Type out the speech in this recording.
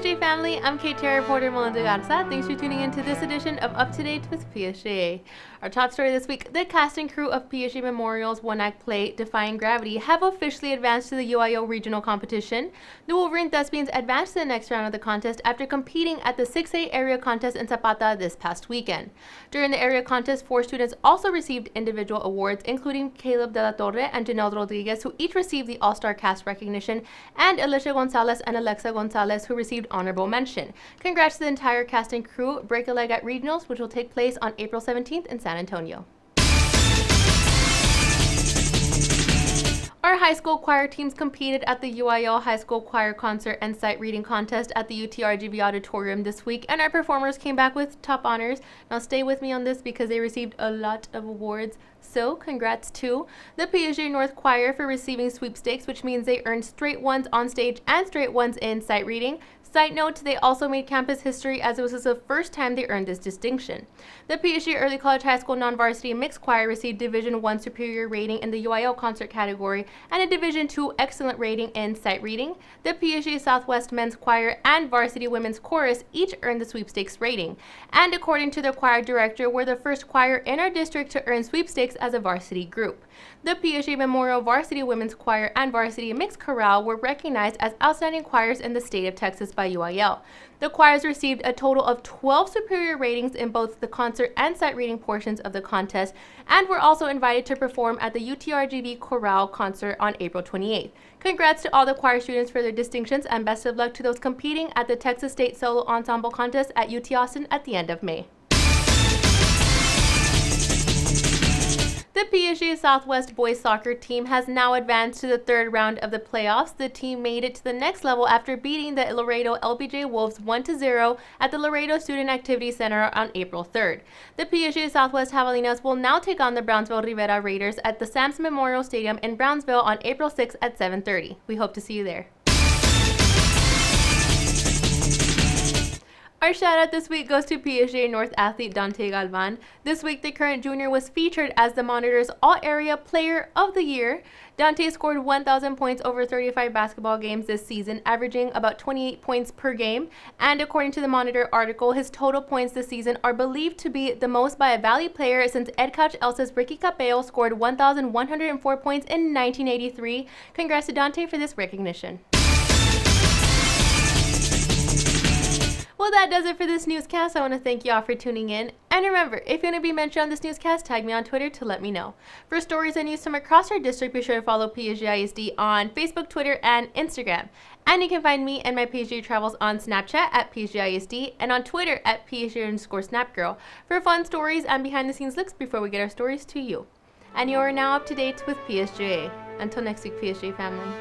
PSG family, I'm KTR reporter Melinda Garza. Thanks for tuning in to this edition of Up to Date with PSG. Our top story this week, the cast and crew of PSG Memorial's one-act play, Defying Gravity, have officially advanced to the UIO regional competition. The Wolverine Thespians advanced to the next round of the contest after competing at the 6A area contest in Zapata this past weekend. During the area contest, 4 students also received individual awards, including Caleb De La Torre and Janelle Rodriguez, who each received the All-Star Cast recognition, and Alicia Gonzalez and Alexa Gonzalez, who received honorable mention. Congrats to the entire cast and crew. Break a leg at regionals, which will take place on April 17th in San Antonio. Our high school choir teams competed at the UIL High School Choir Concert and Sight Reading Contest at the UTRGV Auditorium this week, and our performers came back with top honors. Now stay with me on this because they received a lot of awards. So congrats to the PSG North Choir for receiving sweepstakes, which means they earned straight ones on stage and straight ones in sight reading. Side note, they also made campus history as it was the first time they earned this distinction. The PSG Early College High School Non-Varsity Mixed Choir received Division I Superior Rating in the UIL Concert category and a Division II Excellent Rating in Sight Reading. The PSG Southwest Men's Choir and Varsity Women's Chorus each earned the sweepstakes rating, and according to the choir director, were the first choir in our district to earn sweepstakes as a varsity group. The PSG Memorial Varsity Women's Choir and Varsity Mixed Chorale were recognized as outstanding choirs in the state of Texas by UIL. The choirs received a total of 12 superior ratings in both the concert and sight reading portions of the contest, and were also invited to perform at the UTRGV Chorale concert on April 28th. Congrats to all the choir students for their distinctions, and best of luck to those competing at the Texas State Solo Ensemble Contest at UT Austin at the end of May. The PSG Southwest boys soccer team has now advanced to the third round of the playoffs. The team made it to the next level after beating the Laredo LBJ Wolves 1-0 at the Laredo Student Activity Center on April 3rd. The PSG Southwest Javelinas will now take on the Brownsville Rivera Raiders at the Sam's Memorial Stadium in Brownsville on April 6th at 7:30. We hope to see you there. Our shout out this week goes to PSG North athlete Dante Galvan. This week, the current junior was featured as the Monitor's All-Area Player of the Year. Dante scored 1,000 points over 35 basketball games this season, averaging about 28 points per game. And according to the Monitor article, his total points this season are believed to be the most by a Valley player since Ed Couch Elsa's Ricky Capello scored 1,104 points in 1983. Congrats to Dante for this recognition. Well, that does it for this newscast. I want to thank you all for tuning in. And remember, if you want to be mentioned on this newscast, tag me on Twitter to let me know. For stories and news from across our district, be sure to follow PSG ISD on Facebook, Twitter, and Instagram. And you can find me and my PSG travels on Snapchat at PSG ISD and on Twitter at PSG_Snapgirl for fun stories and behind-the-scenes looks before we get our stories to you. And you are now up to date with PSGA. Until next week, PSG family.